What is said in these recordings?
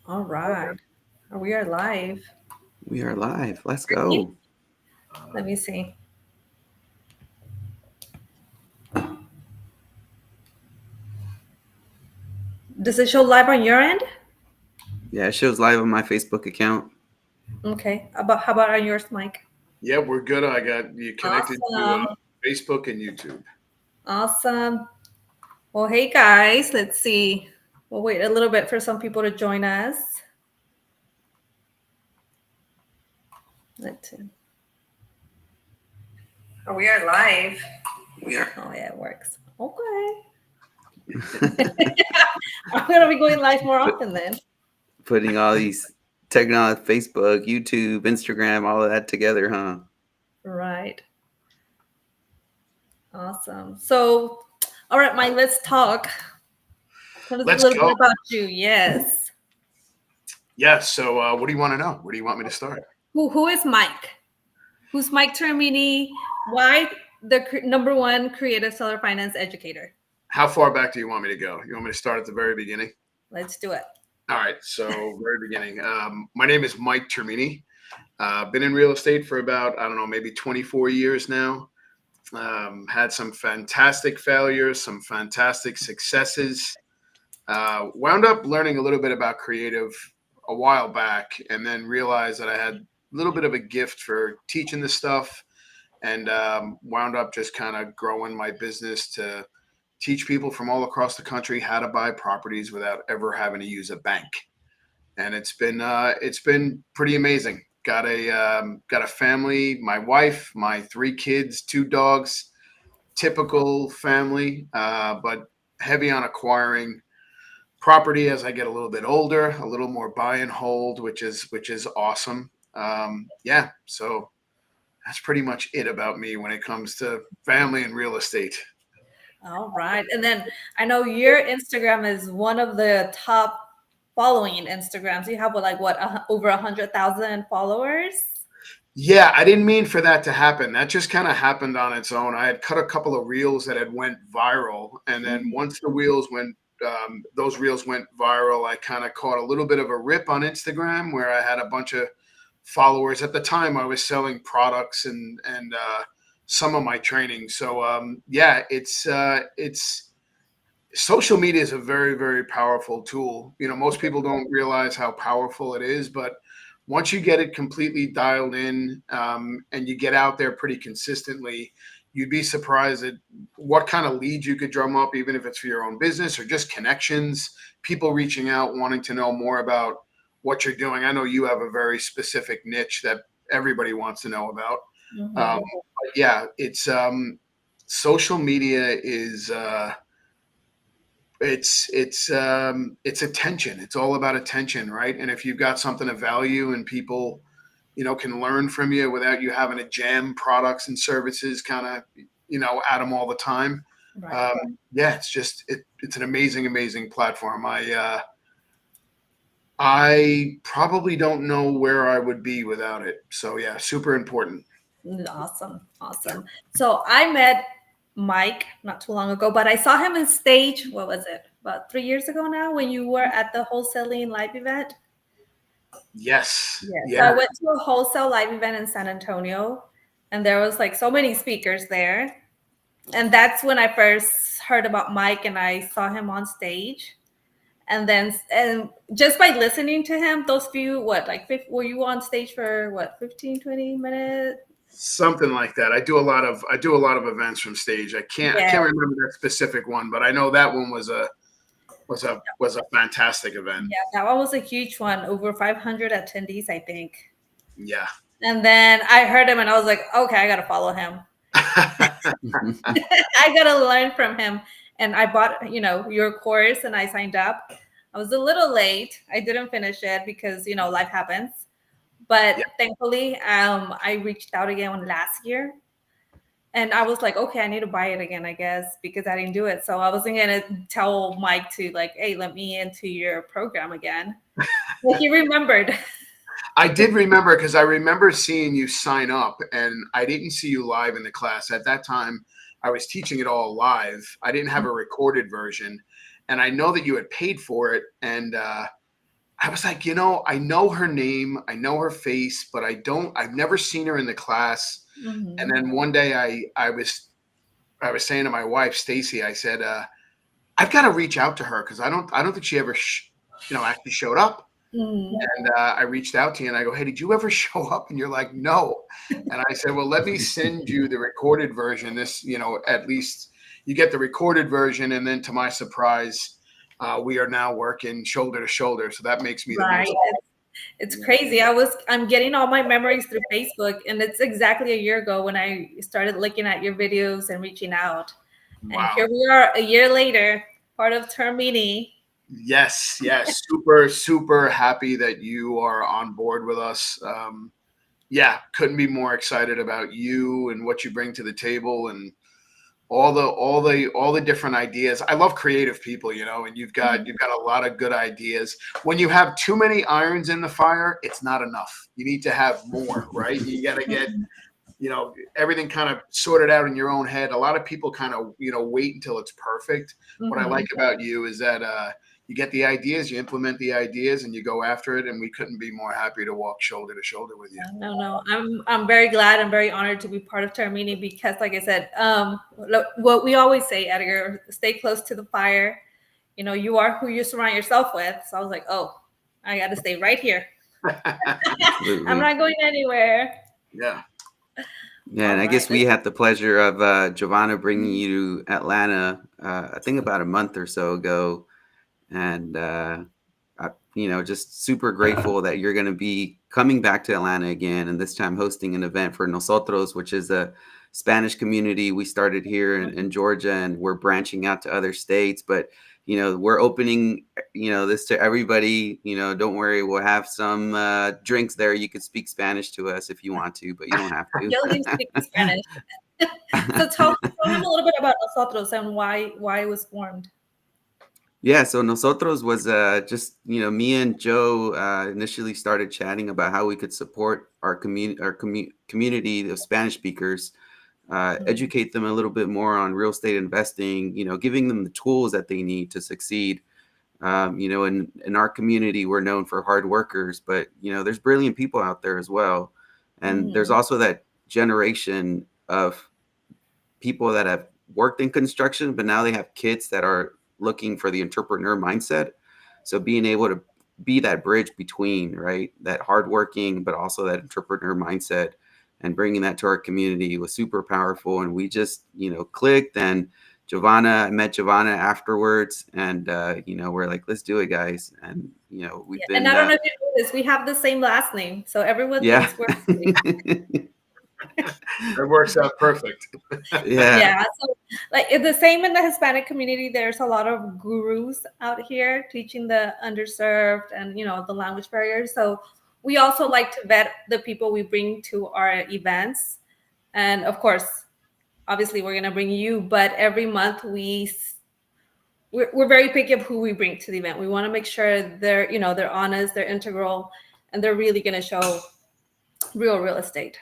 All right. We are live. We are live. Let's Ready? go. Let me see. Does it show live on your end? Yeah, it shows live on my Facebook account. Okay. About how about on yours, Mike? Yeah, we're good. I got you connected to Awesome. Facebook and YouTube. Awesome. Well, hey guys, let's see. We'll wait a little bit for some people to join us. Let's see. Oh, we are live. We are. Oh yeah, it works. Okay. I'm gonna be going live more Put, often then. putting all these technology, Facebook, YouTube, Instagram, all of that together, huh? Right. Awesome. So, all right, Mike, let's talk. Tell us a Let's little bit go. about you. Yes. Yeah. So, what do you want to know? Where do you want me to start? Who is Mike? Who's Mike Termini? Why the number one creative seller finance educator? How far back do you want me to go? You want me to start at the very beginning? Let's do it. All right. So, very beginning. My name is Mike Termini. Been in real estate for about, I don't know, maybe 24 years now. Had some fantastic failures, some fantastic successes. Wound up learning a little bit about creative a while back, and then realized that I had a little bit of a gift for teaching this stuff, and wound up just kind of growing my business to teach people from all across the country how to buy properties without ever having to use a bank. And it's been pretty amazing. Got a family, my wife, my three kids, two dogs, typical family, but heavy on acquiring property as I get a little bit older, a little more buy and hold, which is awesome. Yeah, so that's pretty much it about me when it comes to family and real estate. All right. And then I know your Instagram is one of the top following Instagrams. You have like what over 100,000 followers. Yeah, I didn't mean for that to happen. That just kind of happened on its own. I had cut a couple of reels that had went viral, and then Mhm. once those reels went viral, I kind of caught a little bit of a rip on Instagram where I had a bunch of followers. At the time, I was selling products and some of my training. So yeah, it's social media is a very, very powerful tool. Most people don't realize how powerful it is, but once you get it completely dialed in, and you get out there pretty consistently, you'd be surprised at what kind of leads you could drum up, even if it's for your own business or just connections, people reaching out, wanting to know more about what you're doing. I know you have a very specific niche that everybody wants to know about. Mhm. But yeah, it's social media is it's attention. It's all about attention, right? And if you've got something of value and people can learn from you without you having to jam products and services kind of at them all the time. Right. Yeah, it's an amazing platform. I probably don't know where I would be without it. So yeah, super important. Awesome. Awesome. So I met Mike not too long ago, but I saw him on stage. What was it? About 3 years ago now when you were at the wholesaling live event. Yes. Yeah. So I Yeah. went to a wholesale live event in San Antonio and there was like so many speakers there. And that's when I first heard about Mike and I saw him on stage. And just by listening to him, those few, were you on stage for what, 15, 20 minutes? Something like that. I do a lot of events from stage. I can't I Yeah. can't remember that specific one, but I know that one was a fantastic event. Yeah, that one was a huge one, over 500 attendees, I think. Yeah. And then I heard him and I was like, okay, I got to follow him. I got to learn from him. And I bought, your course and I signed up. I was a little late. I didn't finish it because, life happens. But Yeah. thankfully, I reached out again last year. And I was like, okay, I need to buy it again, I guess, because I didn't do it. So I wasn't going to tell Mike to like, hey, let me into your program again. But he remembered. I did remember because I remember seeing you sign up, and I didn't see you live in the class. At that time, I was teaching it all live. I didn't have a recorded version, and I know that you had paid for it. And I was like, I know her name, I know her face, but I've never seen her in the class. And then one day I was saying to my wife, Stacy, I said, I've got to reach out to her because I don't think she ever, actually showed up. And I reached out to you and I go, hey, did you ever show up? And you're like, no. And I said, well, let me send you the recorded version. This, at least you get the recorded version. And then to my surprise, we are now working shoulder to shoulder. So that makes me the most. It's crazy. I'm getting all my memories through Facebook, and it's exactly a year ago when I started looking at your videos and reaching out. Wow. And here we are a year later, part of Termini. Yes. Super, super happy that you are on board with us. Couldn't be more excited about you and what you bring to the table and all the different ideas. I love creative people, and you've got a lot of good ideas. When you have too many irons in the fire, it's not enough. You need to have more, right? You got to get everything kind of sorted out in your own head. A lot of people kind of wait until it's perfect. What I like about you is that you get the ideas, you implement the ideas, and you go after it. And we couldn't be more happy to walk shoulder to shoulder with you. No, I'm very glad. I'm very honored to be part of Termini because, like I said, what we always say, Edgar, stay close to the fire. You are who you surround yourself with. So I was like, oh, I got to stay right here. I'm not going anywhere. Yeah. Yeah, and I guess we had the pleasure of Giovanna bringing you to Atlanta, I think about a month or so ago. And, just super grateful that you're going to be coming back to Atlanta again, and this time hosting an event for NOSOTROS, which is a Spanish community we started here in Georgia, and we're branching out to other states. But, we're opening, this to everybody. Don't worry, we'll have some drinks there. You could speak Spanish to us if you want to, but you don't have to. You'll speak Spanish. So tell him a little bit about NOSOTROS and why it was formed. Yeah, so NOSOTROS was just, me and Joe initially started chatting about how we could support our community of Spanish speakers, educate them a little bit more on real estate investing, giving them the tools that they need to succeed. In our community, we're known for hard workers, but, there's brilliant people out there as well. And there's also that generation of people that have worked in construction, but now they have kids that are looking for the entrepreneur mindset. So being able to be that bridge between, right, that hardworking, but also that entrepreneur mindset, and bringing that to our community was super powerful. And we just, clicked. And I met Giovanna afterwards, and, we're like, let's do it, guys. And, we've been. And I don't know if you know this, we have the same last name. So everyone thinks we're. It works out perfect. Yeah. So it's the same in the Hispanic community. There's a lot of gurus out here teaching the underserved and the language barriers. So we also like to vet the people we bring to our events. And of course, obviously we're gonna bring you, but every month we're very picky of who we bring to the event. We want to make sure they're honest, they're integral, and they're really gonna show real estate.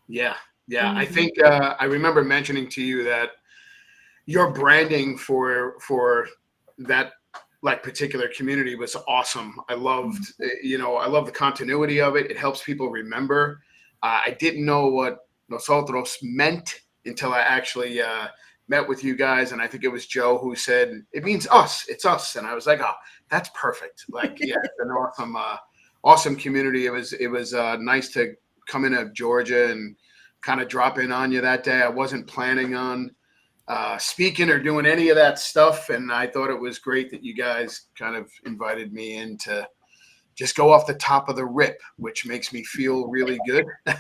Yeah. I think I remember mentioning to you that your branding for that particular community was awesome. I loved, I love the continuity of it. It helps people remember. I didn't know what Nosotros meant until I actually met with you guys, and I think it was Joe who said it means us. It's us, and I was like, oh, that's perfect. It's an awesome community. It was nice to come into Georgia and kind of drop in on you that day. I wasn't planning on speaking or doing any of that stuff, and I thought it was great that you guys kind of invited me in to just go off the top of the rip, which makes me feel really good. So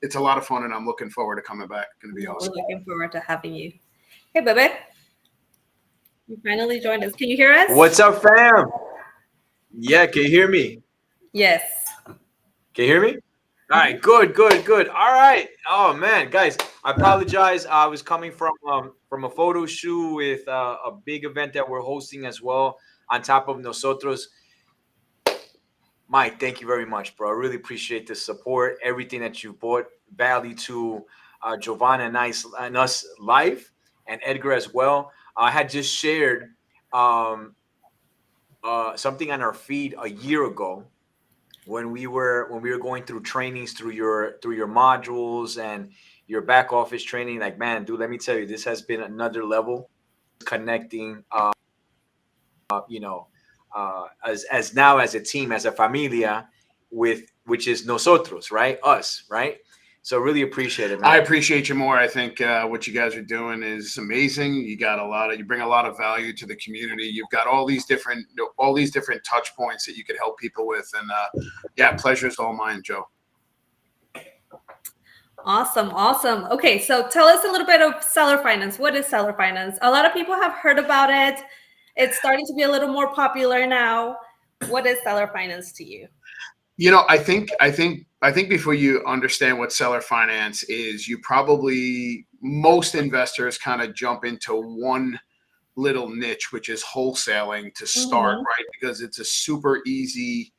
it's a lot of fun, and I'm looking forward to coming back. It's going to be awesome. We're looking forward to having you. Hey, Bebe. You finally joined us. Can you hear us? What's up, fam? Yeah, can you hear me? Yes. Can you hear me? All right, good. All right. Oh man, guys, I apologize. I was coming from a photo shoot with a big event that we're hosting as well on top of Nosotros. Mike, thank you very much, bro. I really appreciate the support, everything that you brought value to Giovanna and us live, and Edgar as well. I had just shared something on our feed a year ago when we were going through trainings through your modules and your back office training. Like, man, dude, let me tell you, this has been another level connecting. You know, as now as a team, as a familia, with which is nosotros, right? Us, right? So really appreciate it, man. I appreciate you more. I think what you guys are doing is amazing. You bring a lot of value to the community. You've got all these different touch points that you could help people with. And yeah, pleasure's all mine, Joe. Awesome. Okay, so tell us a little bit of seller finance. What is seller finance? A lot of people have heard about it. It's starting to be a little more popular now. What is seller finance to you? You know, I think before you understand what seller finance is, most investors kind of jump into one little niche, which is wholesaling to start, right? Because it's a super easy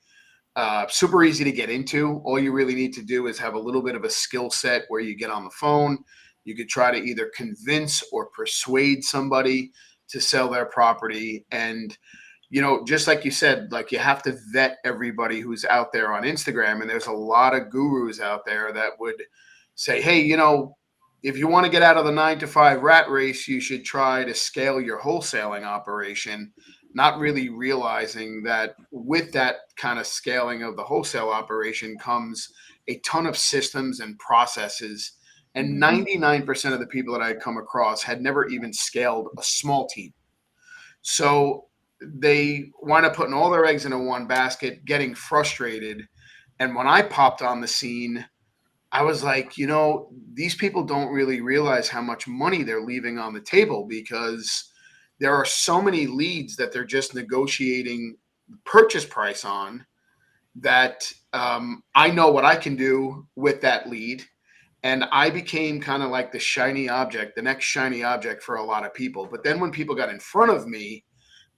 to get into. All you really need to do is have a little bit of a skill set where you get on the phone. You could try to either convince or persuade somebody to sell their property. And you know, just like you said, like you have to vet everybody who's out there on Instagram. And there's a lot of gurus out there that would say, hey, you know, if you want to get out of the 9-to-5 rat race, you should try to scale your wholesaling operation, not really realizing that with that kind of scaling of the wholesale operation comes a ton of systems and processes. And 99% of the people that I come across had never even scaled a small team. So they wind up putting all their eggs into one basket, getting frustrated. And when I popped on the scene, I was like, you know, these people don't really realize how much money they're leaving on the table, because there are so many leads that they're just negotiating the purchase price on that I know what I can do with that lead. And I became kind of like the next shiny object for a lot of people. But then when people got in front of me,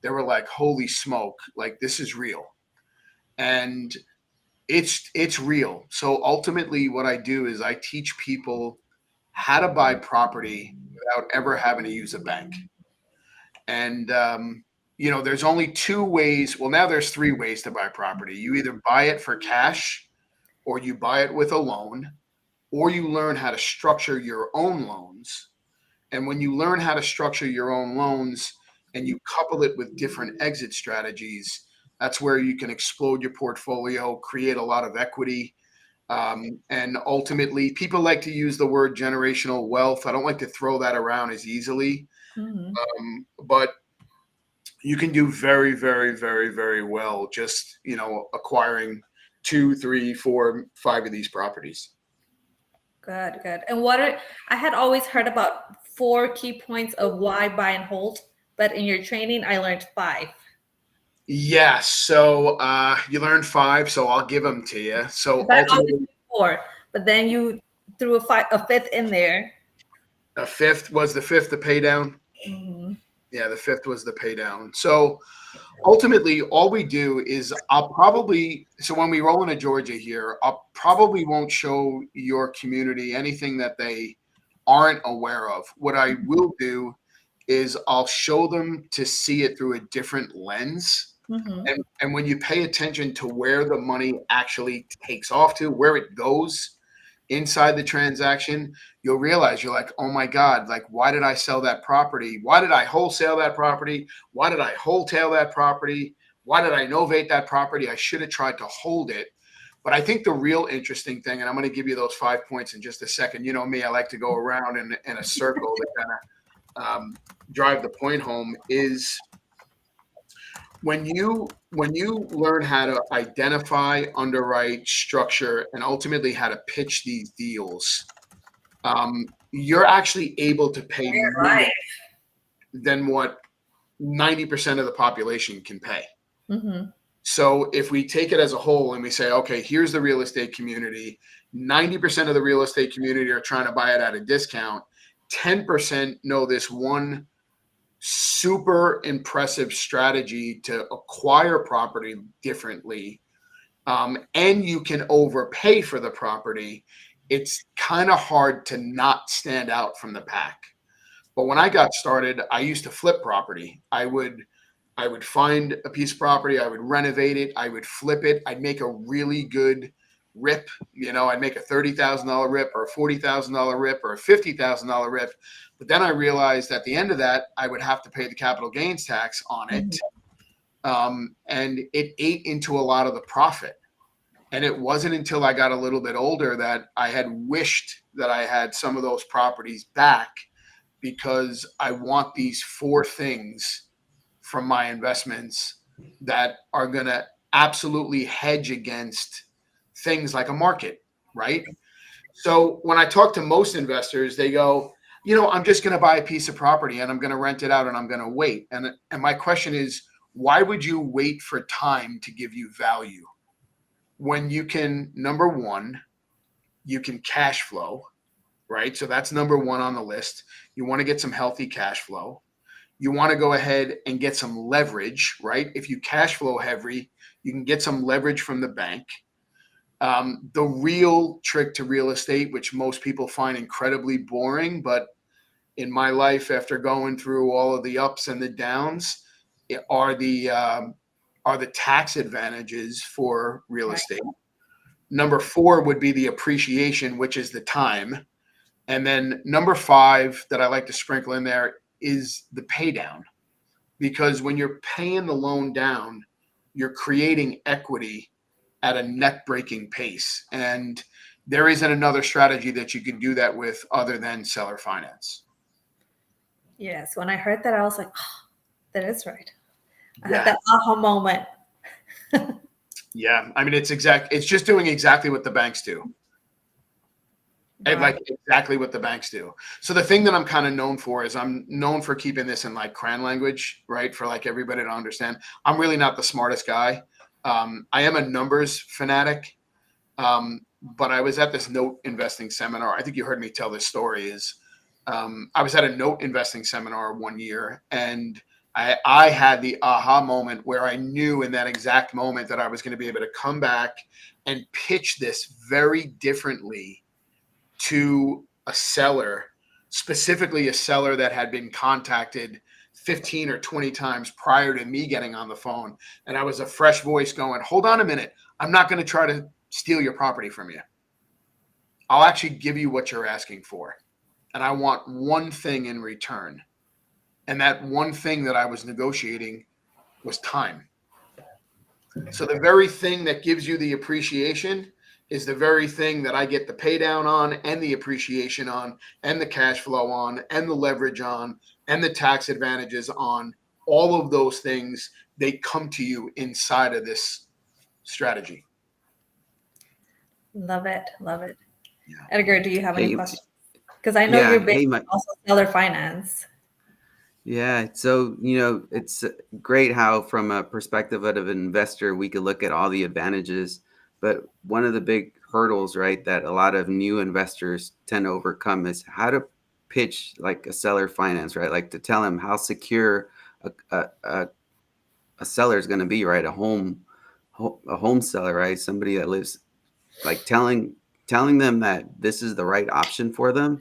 they were like, holy smoke, like this is real. And it's real. So ultimately what I do is I teach people how to buy property without ever having to use a bank. And, you know, there's only two ways. Well, now there's three ways to buy property. You either buy it for cash, or you buy it with a loan, or you learn how to structure your own loans. And when you learn how to structure your own loans, and you couple it with different exit strategies, that's where you can explode your portfolio, create a lot of equity. And ultimately, people like to use the word generational wealth. I don't like to throw that around as easily. But you can do very, very, very, very well just, you know, acquiring 2, 3, 4, 5 of these properties. Good. And I had always heard about 4 key points of why buy and hold, but in your training, I learned 5. Yes. So you learned 5, so I'll give them to you. So I ultimately, always did 4, but then you threw a 5th in there. the fifth the pay down. Yeah, the 5th was the pay down. So ultimately, all we do is so when we roll into Georgia here, I'll probably won't show your community anything that they aren't aware of. What I will do is I'll show them to see it through a different lens. And when you pay attention to where the money actually takes off to, where it goes inside the transaction, you'll realize you're like, oh my God, like, why did I sell that property? Why did I wholesale that property? Why did I wholetail that property? Why did I novate that property? I should have tried to hold it. But I think the real interesting thing, and I'm going to give you those 5 points in just a second. You know me, I like to go around in a circle to kind of drive the point home, is when you learn how to identify, underwrite, structure, and ultimately how to pitch these deals, you're actually able to pay more than what 90% of the population can pay. So if we take it as a whole and we say, okay, here's the real estate community, 90% of the real estate community are trying to buy it at a discount. 10% know this one super impressive strategy to acquire property differently, and you can overpay for the property. It's kind of hard to not stand out from the pack. But when I got started, I used to flip property. I would I would find a piece of property, I would renovate it, I would flip it, I'd make a really good rip. I'd make a $30,000 rip or a $40,000 rip or a $50,000 rip. But then I realized at the end of that, I would have to pay the capital gains tax on it. And it ate into a lot of the profit. And it wasn't until I got a little bit older that I had wished that I had some of those properties back, because I want these 4 things from my investments that are going to absolutely hedge against things like a market, right? So when I talk to most investors, they go, I'm just going to buy a piece of property and I'm going to rent it out and I'm going to wait. And my question is, why would you wait for time to give you value when you can, number one, you can cash flow, right? So that's number 1 on the list. You want to get some healthy cash flow. You want to go ahead and get some leverage, right? If you cash flow heavy, you can get some leverage from the bank. The real trick to real estate, which most people find incredibly boring, but in my life, after going through all of the ups and the downs, are the tax advantages for real estate. Number 4 would be the appreciation, which is the time. And then number 5 that I like to sprinkle in there is the pay down. Because when you're paying the loan down, you're creating equity at a net breaking pace. And there isn't another strategy that you can do that with other than seller finance. Yes. When I heard that, I was like, oh, that is right. I Yeah. had that aha moment. Yeah. I mean, it's just doing exactly what the banks do. And like exactly what the banks do. So the thing that I'm kind of known for is I'm known for keeping this in like cran language, right? For like everybody to understand. I'm really not the smartest guy. I am a numbers fanatic. But I was at this note investing seminar. I think you heard me tell this story I was at a note investing seminar one year, and I had the aha moment where I knew in that exact moment that I was going to be able to come back and pitch this very differently to a seller, specifically a seller that had been contacted 15 or 20 times prior to me getting on the phone. And I was a fresh voice going, hold on a minute. I'm not going to try to steal your property from you. I'll actually give you what you're asking for. And I want one thing in return. And that one thing that I was negotiating was time. So the very thing that gives you the appreciation is the very thing that I get the pay down on, and the appreciation on, and the cash flow on, and the leverage on, and the tax advantages on. All of those things, they come to you inside of this strategy. Love it. Love it. Yeah. Edgar, do you have any questions? Because I know you're big also seller finance. Yeah. So, it's great how from a perspective of an investor, we could look at all the advantages. But one of the big hurdles, right, that a lot of new investors tend to overcome is how to pitch like a seller finance, right? Like to tell them how secure a seller is going to be, right? A home seller, right? Somebody that lives, like telling them that this is the right option for them.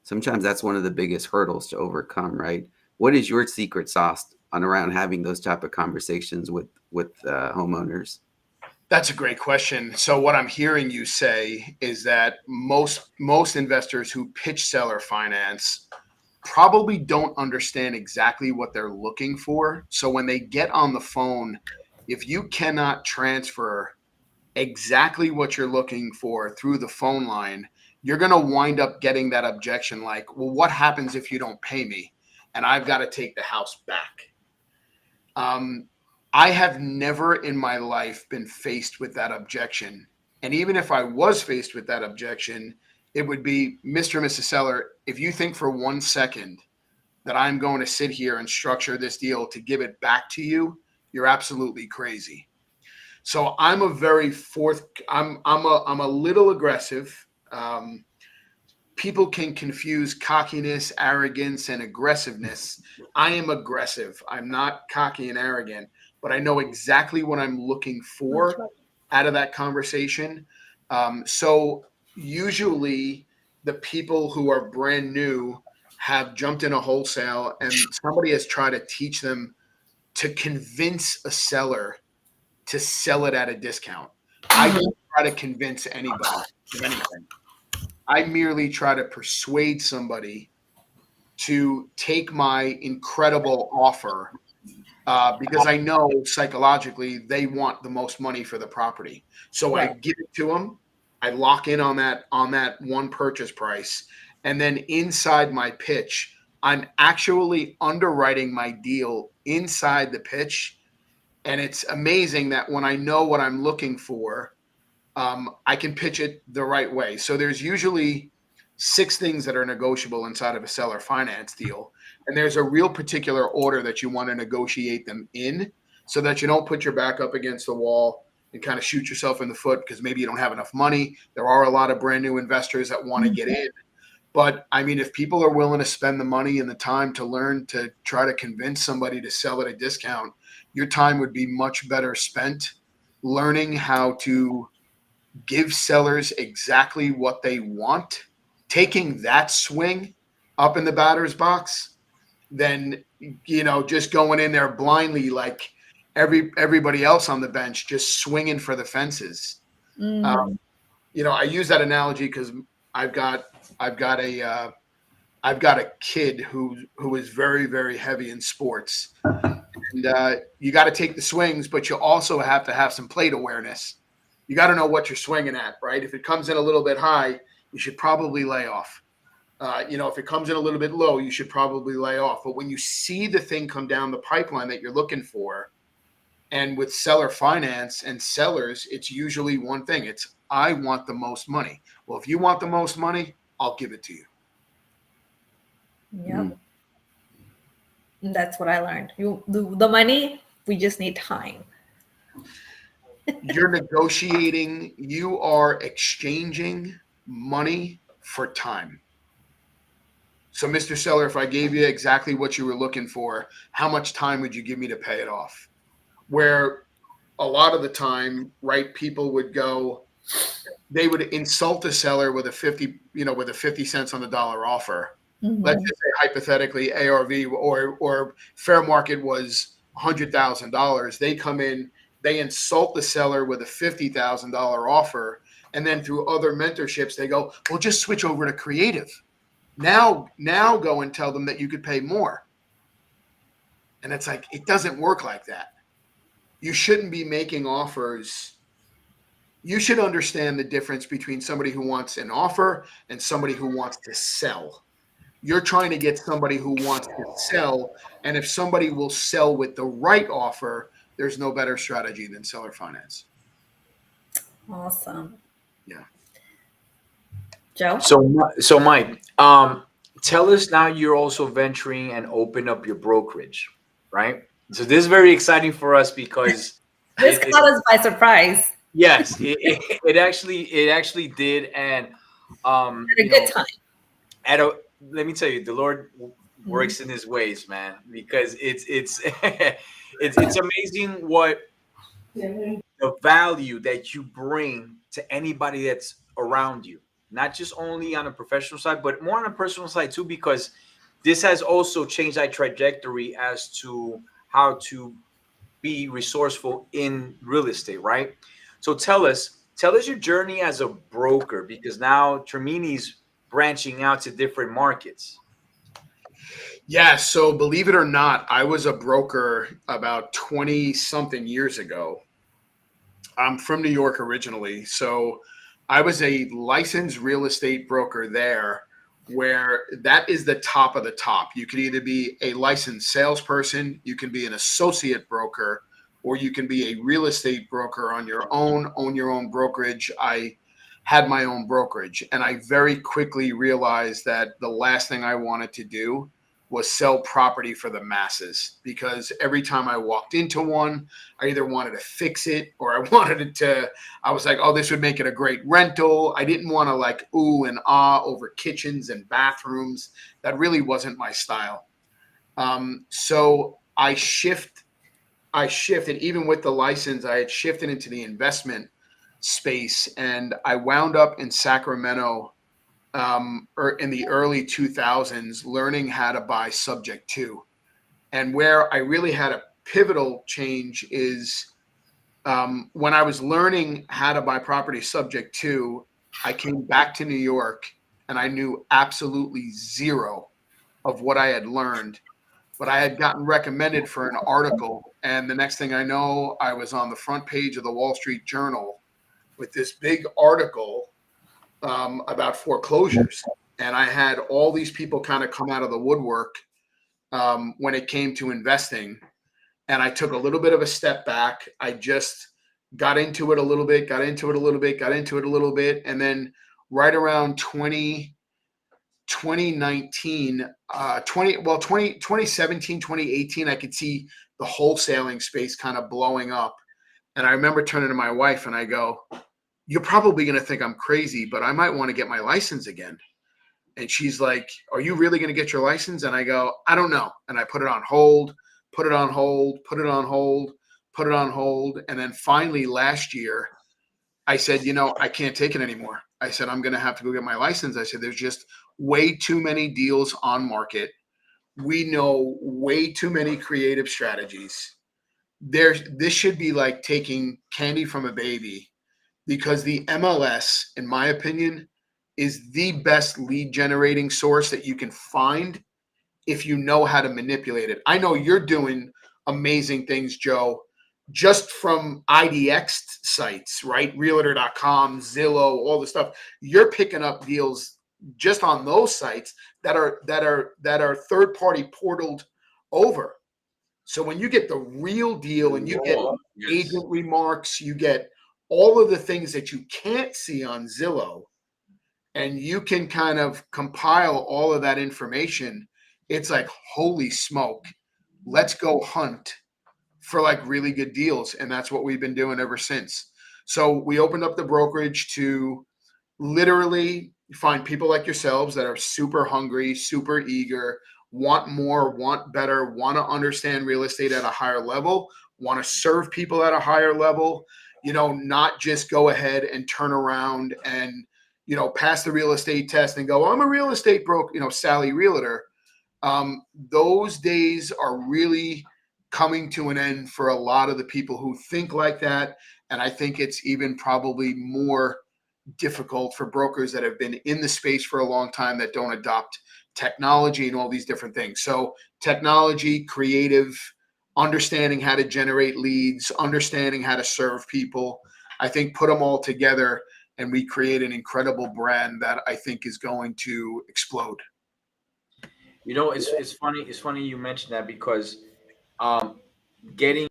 Sometimes that's one of the biggest hurdles to overcome, right? What is your secret sauce on around having those type of conversations with homeowners? That's a great question. So what I'm hearing you say is that most investors who pitch seller finance probably don't understand exactly what they're looking for. So when they get on the phone, if you cannot transfer exactly what you're looking for through the phone line, you're going to wind up getting that objection like, well, what happens if you don't pay me and I've got to take the house back? I have never in my life been faced with that objection. And even if I was faced with that objection, it would be, Mr. and Mrs. Seller, if you think for 1 second that I'm going to sit here and structure this deal to give it back to you, you're absolutely crazy. So I'm a very I'm a little aggressive. People can confuse cockiness, arrogance, and aggressiveness. I am aggressive. I'm not cocky and arrogant, but I know exactly what I'm looking for out of that conversation. So usually the people who are brand new have jumped in a wholesale and somebody has tried to teach them to convince a seller to sell it at a discount. I don't try to convince anybody of anything. I merely try to persuade somebody to take my incredible offer because I know psychologically they want the most money for the property. So I give it to them. I lock in on that one purchase price. And then inside my pitch, I'm actually underwriting my deal inside the pitch. And it's amazing that when I know what I'm looking for, I can pitch it the right way. So there's usually 6 things that are negotiable inside of a seller finance deal. And there's a real particular order that you want to negotiate them in so that you don't put your back up against the wall and kind of shoot yourself in the foot because maybe you don't have enough money. There are a lot of brand new investors that want to get in. But I mean, if people are willing to spend the money and the time to learn to try to convince somebody to sell at a discount, your time would be much better spent learning how to give sellers exactly what they want, taking that swing up in the batter's box, than, you know, just going in there blindly like everybody else on the bench, just swinging for the fences. You know, I use that analogy because I've got a kid who is very, very heavy in sports, and you got to take the swings, but you also have to have some plate awareness. You got to know what you're swinging at, right? If it comes in a little bit high, you should probably lay off. You know, if it comes in a little bit low, you should probably lay off. But when you see the thing come down the pipeline that you're looking for, and with seller finance and sellers, it's usually one thing. It's, I want the most money. Well, if you want the most money, I'll give it to you. Yep. That's what I learned. The money, we just need time. You're negotiating, you are exchanging money for time. So, Mr. Seller, if I gave you exactly what you were looking for, how much time would you give me to pay it off? Where a lot of the time, right, people would go, they would insult the seller with a 50 cents on the dollar offer. Let's just say hypothetically ARV or fair market was $100,000. They come in, they insult the seller with a $50,000 offer, and then through other mentorships they go, well, just switch over to creative. Now go and tell them that you could pay more. And it's like, it doesn't work like that. You shouldn't be making offers. You should understand the difference between somebody who wants an offer and somebody who wants to sell. You're trying to get somebody who wants to sell. And if somebody will sell with the right offer, there's no better strategy than seller finance. Awesome. Yeah. Joe? So Mike, tell us now you're also venturing and open up your brokerage, right? So this is very exciting for us because this caught us by surprise. Yes, it actually did, and At a good time. Let me tell you, the Lord works in His ways, man. Because it's it's amazing what the value that you bring to anybody that's around you, not just only on a professional side, but more on a personal side too. Because this has also changed our trajectory as to how to be resourceful in real estate, right? So tell us your journey as a broker, because now Termini's branching out to different markets. Yeah, so believe it or not, I was a broker about 20 something years ago. I'm from New York originally, so I was a licensed real estate broker there, where that is the top of the top. You could either be a licensed salesperson, you can be an associate broker, or you can be a real estate broker on your own, own your own brokerage. I had my own brokerage, and I very quickly realized that the last thing I wanted to do was sell property for the masses, because every time I walked into one, I either wanted to fix it or I was like, oh, this would make it a great rental. I didn't want to like ooh and ah over kitchens and bathrooms. That really wasn't my style. So I shifted, even with the license, I had shifted into the investment space, and I wound up in Sacramento or in the early 2000s learning how to buy subject to. And where I really had to pivotal change is when I was learning how to buy property subject to, I came back to New York and I knew absolutely zero of what I had learned, but I had gotten recommended for an article. And the next thing I know, I was on the front page of the Wall Street Journal with this big article about foreclosures. And I had all these people kind of come out of the woodwork when it came to investing. And I took a little bit of a step back. I just got into it a little bit, got into it a little bit, got into it a little bit. And then right around 2019, 2017, 2018, I could see the wholesaling space kind of blowing up. And I remember turning to my wife and I go, you're probably going to think I'm crazy, but I might want to get my license again. And she's like, are you really going to get your license? And I go, I don't know. And I put it on hold, put it on hold, put it on hold, put it on hold. And then finally last year, I said, I can't take it anymore. I said, I'm going to have to go get my license. I said, there's just way too many deals on market. We know way too many creative strategies. This should be like taking candy from a baby, because the MLS, in my opinion, is the best lead generating source that you can find if you know how to manipulate it. I know you're doing amazing things, Joe, just from IDX sites, right? Realtor.com, Zillow, all the stuff. You're picking up deals just on those sites that are third party portaled over. So when you get the real deal and you get agent remarks, you get all of the things that you can't see on Zillow, and you can kind of compile all of that information, it's like, holy smoke, let's go hunt for like really good deals. And that's what we've been doing ever since. So we opened up the brokerage to literally find people like yourselves that are super hungry, super eager, want more, want better, want to understand real estate at a higher level, want to serve people at a higher level, not just go ahead and turn around and, pass the real estate test and go, I'm a real estate broker, Sally Realtor. Those days are really coming to an end for a lot of the people who think like that. And I think it's even probably more difficult for brokers that have been in the space for a long time that don't adopt technology and all these different things. So technology, creative, understanding how to generate leads, understanding how to serve people, I think put them all together and we create an incredible brand that I think is going to explode. It's funny. It's funny you mentioned that, because getting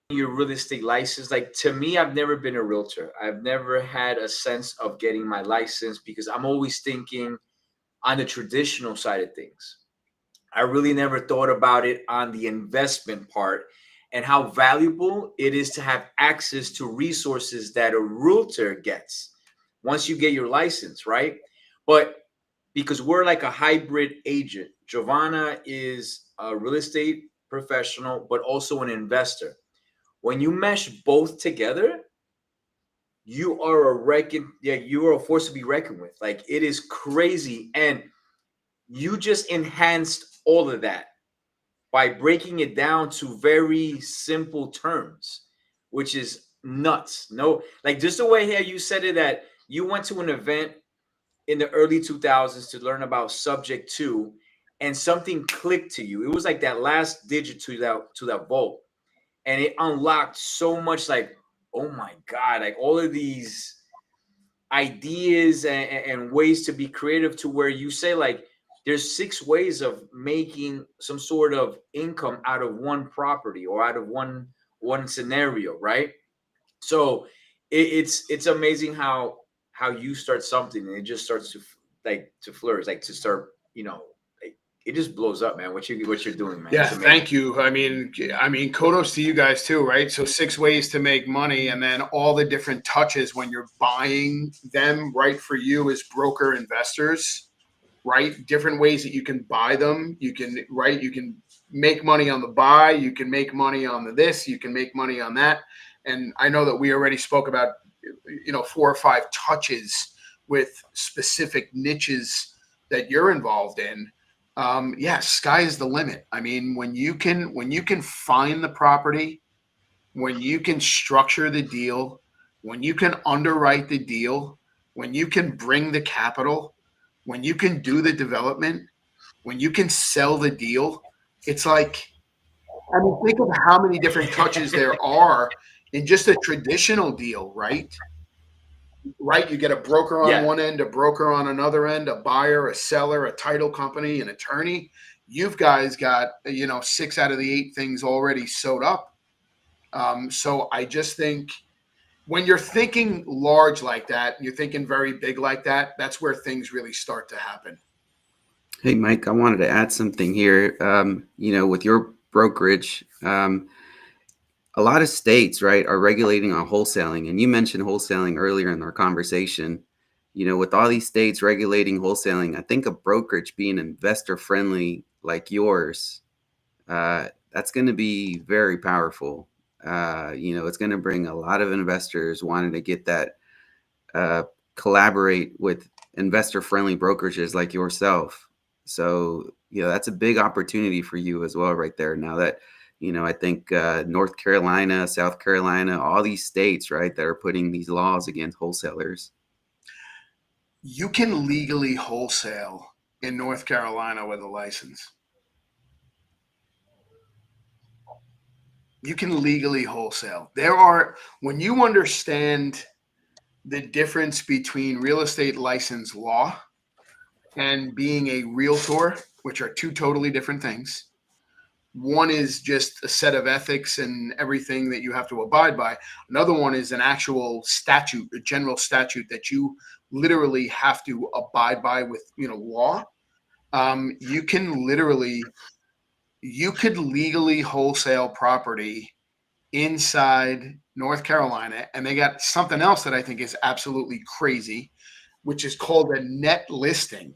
your real estate license, like, to me, I've never been a realtor. I've never had a sense of getting my license because I'm always thinking on the traditional side of things. I really never thought about it on the investment part and how valuable it is to have access to resources that a realtor gets once you get your license, right? But because we're like a hybrid agent, Giovanna is a real estate professional, but also an investor. When you mesh both together, you are a force to be reckoned with. Like, it is crazy. And you just enhanced all of that by breaking it down to very simple terms, which is nuts. No, like, just the way here you said it, that you went to an event in the early 2000s to learn about subject to, and something clicked to you. It was like that last digit to that vault, and it unlocked so much, like, oh my God, like all of these ideas and ways to be creative, to where you say, like, there's 6 ways of making some sort of income out of one property or out of one scenario, right? So it's amazing how you start something and it just starts to flourish, like to start, like, it just blows up, man. What you're doing, man. Yeah, thank you. I mean, kudos to you guys too, right? So 6 ways to make money, and then all the different touches when you're buying them, right? For you as broker investors, right? Different ways that you can buy them. You can make money on the buy. You can make money on this. You can make money on that. And I know that we already spoke about, 4 or 5 touches with specific niches that you're involved in. yeah, sky is the limit. I mean, when you can find the property, when you can structure the deal, when you can underwrite the deal, when you can bring the capital, when you can do the development, when you can sell the deal, it's like, I mean, think of how many different touches there are in just a traditional deal, right? Right? You get a broker on one end, a broker on another end, a buyer, a seller, a title company, an attorney. You've guys got, 6 out of the 8 things already sewed up. So I just think when you're thinking large like that, you're thinking very big like that, that's where things really start to happen. Hey, Mike, I wanted to add something here. With your brokerage, a lot of states, right, are regulating on wholesaling. And you mentioned wholesaling earlier in our conversation. With all these states regulating wholesaling, I think a brokerage being investor friendly like yours, that's going to be very powerful. It's going to bring a lot of investors wanting to get that, collaborate with investor friendly brokerages like yourself. So, that's a big opportunity for you as well, right there. Now that, I think North Carolina, South Carolina, all these states, right, that are putting these laws against wholesalers. You can legally wholesale in North Carolina with a license. You can legally wholesale. When you understand the difference between real estate license law and being a realtor, which are two totally different things. One is just a set of ethics and everything that you have to abide by. Another one is an actual statute, a general statute that you literally have to abide by with, law. You could legally wholesale property inside North Carolina, and they got something else that I think is absolutely crazy, which is called a net listing.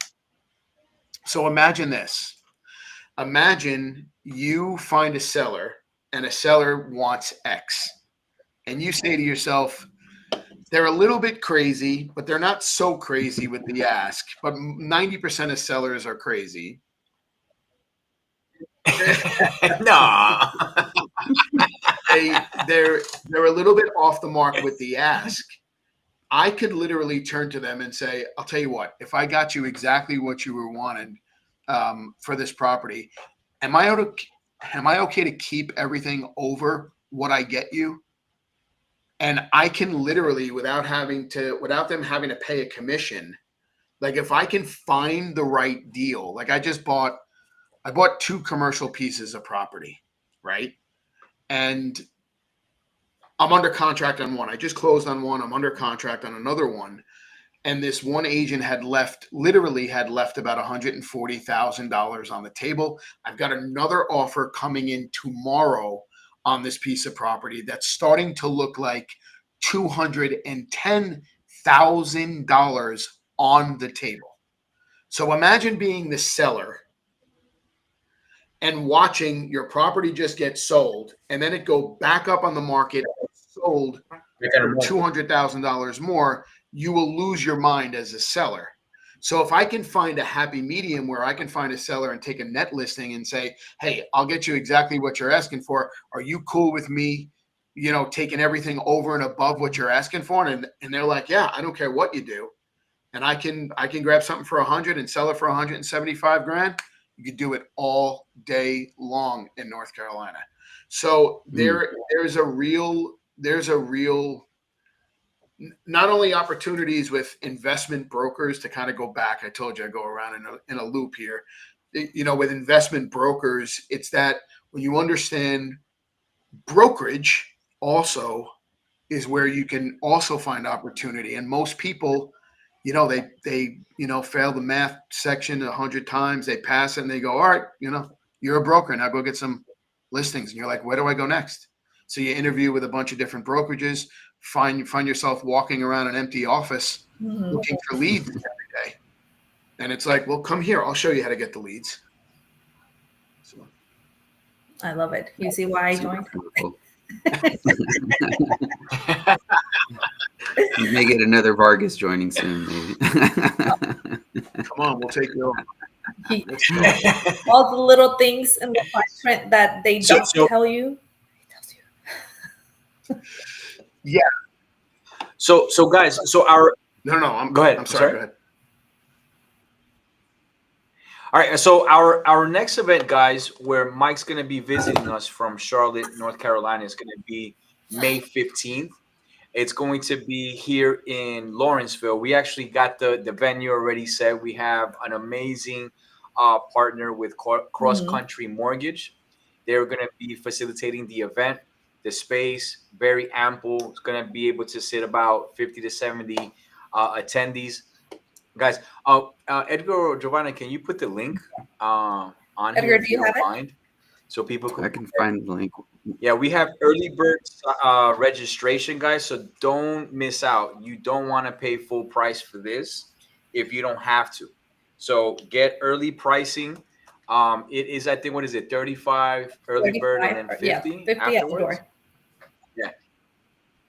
So imagine this. Imagine you find a seller and a seller wants X. And you say to yourself, they're a little bit crazy, but they're not so crazy with the ask. But 90% of sellers are crazy. No. They're a little bit off the mark with the ask. I could literally turn to them and say, I'll tell you what, if I got you exactly what you were wanting for this property, am I okay to keep everything over what I get you? And I can literally, without them having to pay a commission, like if I can find the right deal, like I bought 2 commercial pieces of property, right? And I'm under contract on one. I just closed on one. I'm under contract on another one. And this one agent had left about $140,000 on the table. I've got another offer coming in tomorrow on this piece of property that's starting to look like $210,000 on the table. So imagine being the seller and watching your property just get sold, and then it go back up on the market, sold for $200,000 more. You will lose your mind as a seller. So if I can find a happy medium where I can find a seller and take a net listing and say, hey, I'll get you exactly what you're asking for. Are you cool with me, taking everything over and above what you're asking for? And they're like, yeah, I don't care what you do. And I can grab something for 100 and sell it for 175 grand. You could do it all day long in North Carolina. So there's a real not only opportunities with investment brokers to kind of go back. I told you I go around in a loop here. With investment brokers, it's that when you understand brokerage also is where you can also find opportunity. And most people, they fail the math section 100 times. They pass it and they go, all right, you're a broker. Now go get some listings. And you're like, where do I go next? So you interview with a bunch of different brokerages, find yourself walking around an empty office looking for leads every day. And it's like, well, come here. I'll show you how to get the leads. So. I love it. You see why I joined? You may get another Vargas joining soon, maybe. Come on, we'll take you over. He, all the little things in the fine print that they don't tell you. He tells you. Yeah. So guys, so our go ahead. I'm sorry. Go ahead. All right, so our next event, guys, where Mike's going to be visiting us from Charlotte, North Carolina, is going to be May 15th. It's going to be here in Lawrenceville. We actually got the venue already set. We have an amazing partner with Cross Country Mortgage. They're going to be facilitating the event. The space, very ample. It's going to be able to sit about 50 to 70 attendees. Guys, Edgar or Giovanna, can you put the link on Edgar, here if do you you have don't it? mind? So people I can find the link. Yeah, we have early bird registration, guys. So don't miss out. You don't want to pay full price for this if you don't have to. So get early pricing. It is, I think, what is it? 35 early bird and then 50, yeah, 50 afterwards. at the door. Yeah.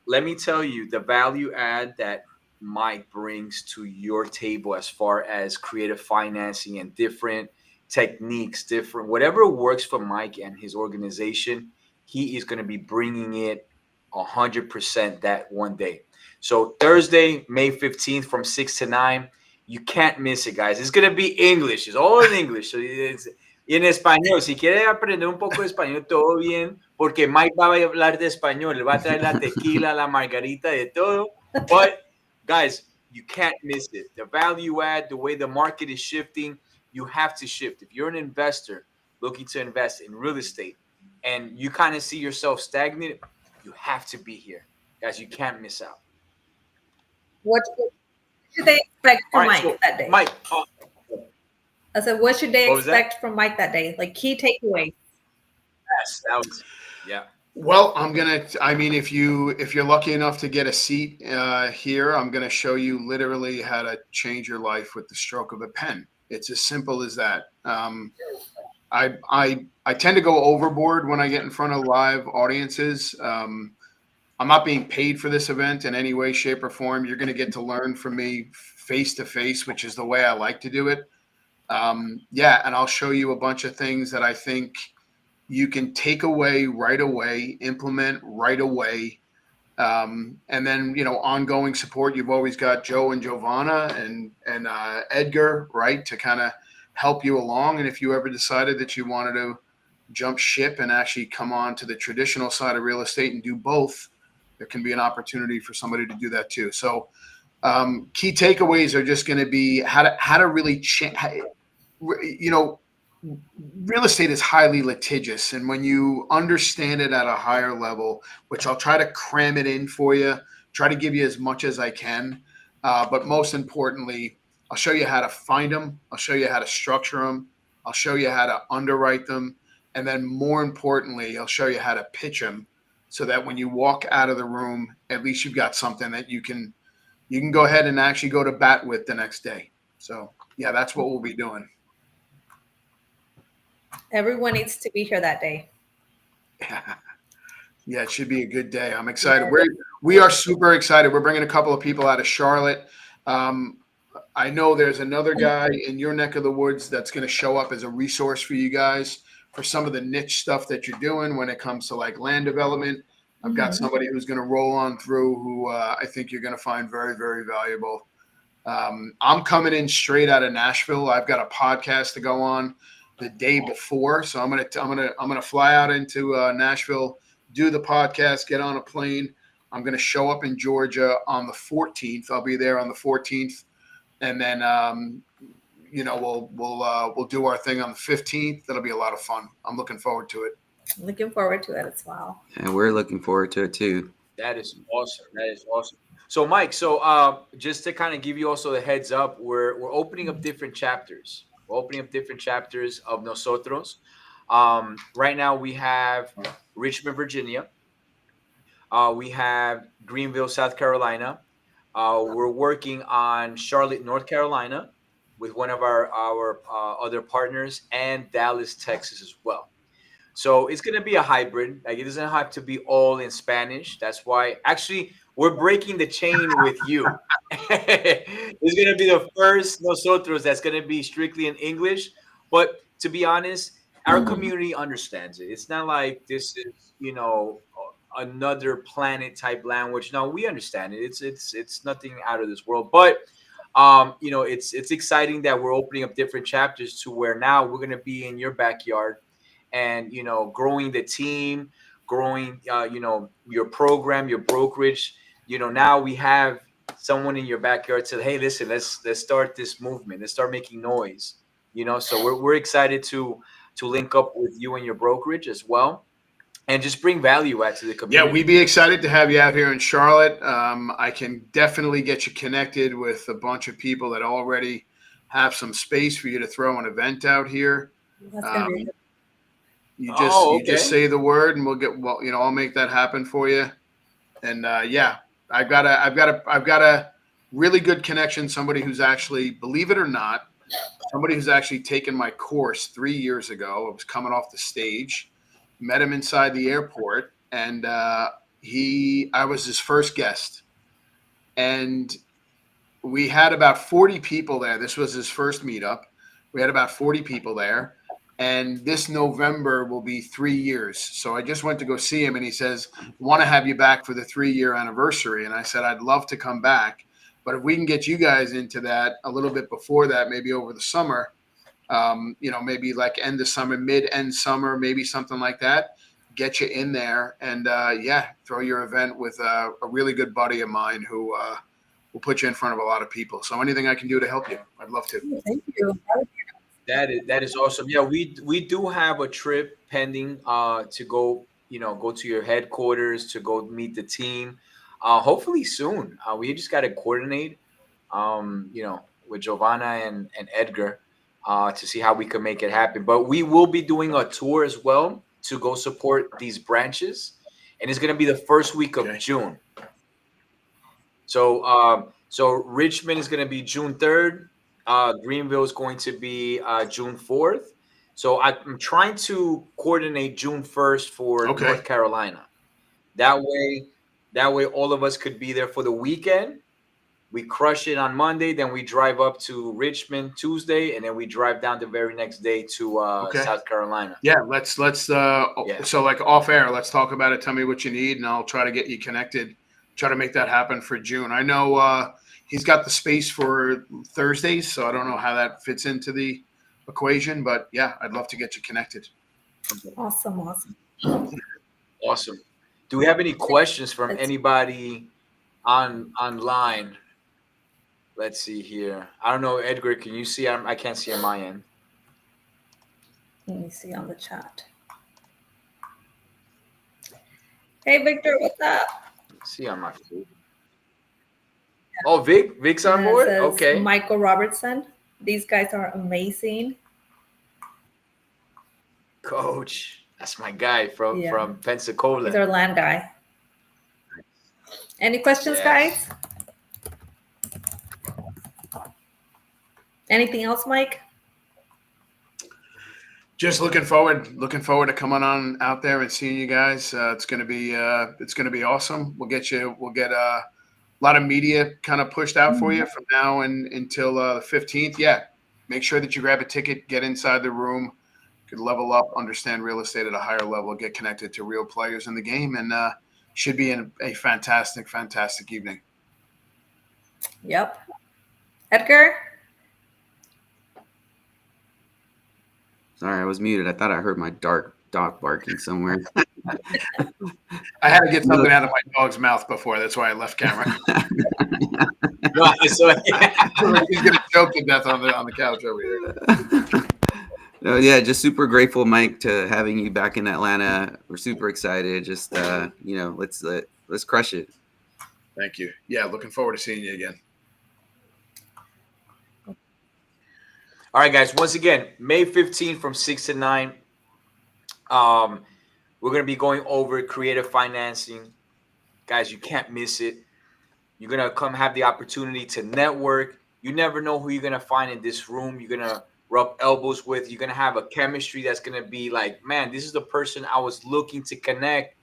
Let me tell you the value add that Mike brings to your table as far as creative financing and different techniques, different whatever works for Mike and his organization. He is going to be bringing it 100% that one day. So Thursday, May 15th from 6 to 9. You can't miss it, guys. It's going to be English. It's all in English. So it's en español. Si quiere aprender un poco de español, todo bien, porque Mike va a hablar de español. Le va a traer la tequila, la margarita, de todo. But, guys, you can't miss it. The value add, the way the market is shifting, you have to shift. If you're an investor looking to invest in real estate and you kind of see yourself stagnant, you have to be here. Guys, you can't miss out. What should they expect from Mike that day? Mike, I said, what should they expect from Mike that day? Like key takeaways. Yes, that was, yeah. Well, if you're lucky enough to get a seat here, I'm gonna show you literally how to change your life with the stroke of a pen. It's as simple as that. I tend to go overboard when I get in front of live audiences. I'm not being paid for this event in any way, shape, or form. You're going to get to learn from me face to face, which is the way I like to do it. And I'll show you a bunch of things that I think you can take away right away, implement right away. And then, ongoing support. You've always got Joe and Giovanna and Edgar, right, to kind of help you along. And if you ever decided that you wanted to jump ship and actually come on to the traditional side of real estate and do both, there can be an opportunity for somebody to do that too. So key takeaways are just going to be how to really change. Real estate is highly litigious, and when you understand it at a higher level, which I'll try to cram it in for you, try to give you as much as I can, but most importantly, I'll show you how to find them. I'll show you how to structure them. I'll show you how to underwrite them, and then more importantly, I'll show you how to pitch them, so that when you walk out of the room, at least you've got something that you can go ahead and actually go to bat with the next day. So yeah, that's what we'll be doing. Everyone needs to be here that day. Yeah, it should be a good day. I'm excited. We are super excited. We're bringing a couple of people out of Charlotte. I know there's another guy in your neck of the woods that's going to show up as a resource for you guys for some of the niche stuff that you're doing when it comes to like land development. I've got somebody who's going to roll on through who I think you're going to find very, very valuable. I'm coming in straight out of Nashville. I've got a podcast to go on the day before, so I'm gonna fly out into Nashville, do the podcast, get on a plane. I'm gonna show up in Georgia on the 14th. I'll be there on the 14th, and then we'll do our thing on the 15th. That'll be a lot of fun. I'm looking forward to it. Looking forward to it as well. And we're looking forward to it too. That is awesome. So Mike, just to kind of give you also the heads up, we're opening up different chapters. We're opening up different chapters of NOSOTROS. Right now we have Richmond, Virginia. We have Greenville, South Carolina. We're working on Charlotte, North Carolina with one of our other partners, and Dallas, Texas as well. So it's going to be a hybrid. Like, it doesn't have to be all in Spanish. That's why actually We're breaking the chain with you. It's gonna be the first Nosotros that's gonna be strictly in English. But to be honest, our community understands it. It's not like this is, another planet type language. No, we understand it. It's nothing out of this world. But it's exciting that we're opening up different chapters to where now we're gonna be in your backyard and growing the team, growing your program, your brokerage. Now we have someone in your backyard said, hey, listen, let's start this movement, let's start making noise. So we're excited to link up with you and your brokerage as well, and just bring value out to the community. Yeah, we'd be excited to have you out here in Charlotte. I can definitely get you connected with a bunch of people that already have some space for you to throw an event out here. That's gonna be good. You just say the word, and I'll make that happen for you. And I've got a really good connection. Somebody who's actually, believe it or not, somebody who's actually taken my course 3 years ago. I was coming off the stage, met him inside the airport, and I was his first guest, and we had about 40 people there. This was his first meetup. We had about 40 people there. And this November will be 3 years. So I just went to go see him, and he says, want to have you back for the 3-year anniversary. And I said, I'd love to come back. But if we can get you guys into that a little bit before that, maybe over the summer, maybe like end of summer, mid-end summer, maybe something like that, get you in there and, throw your event with a really good buddy of mine who will put you in front of a lot of people. So anything I can do to help you, I'd love to. Thank you. That is awesome. Yeah, we do have a trip pending to go to your headquarters to go meet the team. Hopefully soon. We just got to coordinate, with Giovanna and Edgar to see how we can make it happen. But we will be doing a tour as well to go support these branches, and it's going to be the first week of June. So Richmond is going to be June 3rd. Greenville is going to be June 4th. So I'm trying to coordinate June 1st for North Carolina. That way all of us could be there for the weekend. We crush it on Monday, then we drive up to Richmond Tuesday, and then we drive down the very next day to South Carolina. Yeah, let's so like off air, let's talk about it. Tell me what you need, and I'll try to get you connected. Try to make that happen for June. I know he's got the space for Thursdays, so I don't know how that fits into the equation, but yeah, I'd love to get you connected. Awesome. Awesome. Do we have any questions from anybody online? Let's see here. I don't know, Edgar, can you see? I can't see on my end. Let me see on the chat. Hey, Victor, what's up? Let's see on my phone. Oh, Vic's on board? Okay. Michael Robertson. These guys are amazing. Coach, that's my guy from Pensacola. He's our land guy. Any questions, guys? Anything else, Mike? Just looking forward to coming on out there and seeing you guys. It's gonna be awesome. We'll get a lot of media kind of pushed out for you from now until the 15th. Yeah, make sure that you grab a ticket, get inside the room, could level up, understand real estate at a higher level, get connected to real players in the game, and should be a fantastic evening. Yep. Edgar? Sorry, I was muted. I thought I heard my dog barking somewhere. I had to get something out of my dog's mouth before. That's why I left camera. He's gonna choke to death on the couch over here. No, yeah, just super grateful, Mike, to having you back in Atlanta. We're super excited. Just let's crush it. Thank you. Yeah, looking forward to seeing you again. All right, guys. Once again, May 15th from 6 to 9. We're going to be going over creative financing. Guys, you can't miss it. You're going to come have the opportunity to network. You never know who you're going to find in this room. You're going to rub elbows with. You're going to have a chemistry that's going to be like, man, this is the person I was looking to connect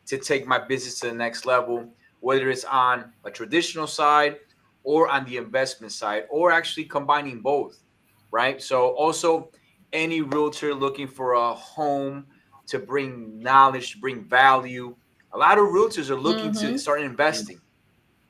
to take my business to the next level. whether it's on a traditional side or on the investment side, or actually combining both, right? So also any realtor looking for a home to bring knowledge, to bring value. A lot of realtors are looking to Mm-hmm. start investing.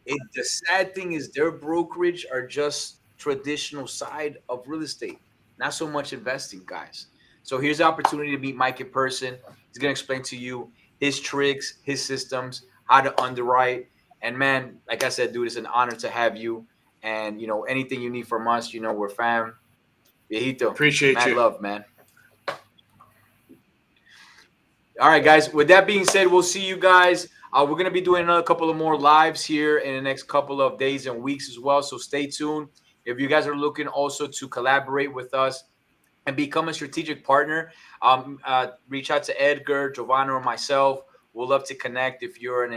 The sad thing is their brokerage are just traditional side of real estate, not so much investing, guys. So here's the opportunity to meet Mike in person. He's gonna explain to you his tricks, his systems, how to underwrite. And man, like I said, dude, it's an honor to have you. And anything you need from us, we're fam. Viejito, Appreciate mad you. love, man. All right, guys. With that being said, we'll see you guys. We're gonna be doing another couple of more lives here in the next couple of days and weeks as well. So stay tuned. If you guys are looking also to collaborate with us and become a strategic partner, reach out to Edgar, Giovanna, or myself. We'll love to connect. If you're an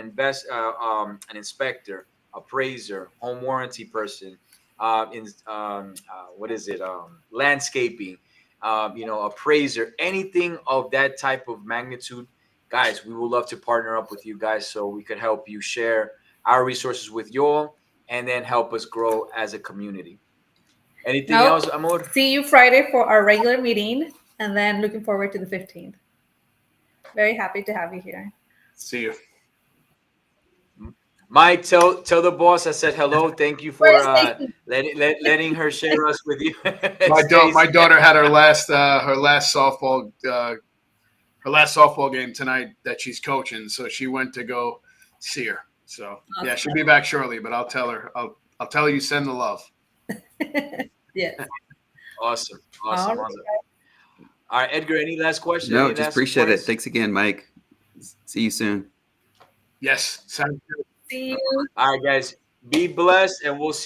inspector, appraiser, home warranty person, what is it? Landscaping, appraiser, anything of that type of magnitude, guys, we would love to partner up with you guys so we could help you share our resources with you all and then help us grow as a community. Anything Nope. else, Amor? See you Friday for our regular meeting, and then looking forward to the 15th. Very happy to have you here. See you. Mike, tell the boss I said hello. Thank you for Where's Stacy? letting her share us with you. My daughter had her last softball game tonight that she's coaching, so she went to go see her. So yeah, she'll be back shortly, but I'll tell her you send the love. Yes. Awesome. All right. All right, Edgar, any last questions? No, Any just last appreciate it. points? Thanks again, Mike. See you soon. Yes, sounds good. See you. All right, guys, be blessed, and we'll see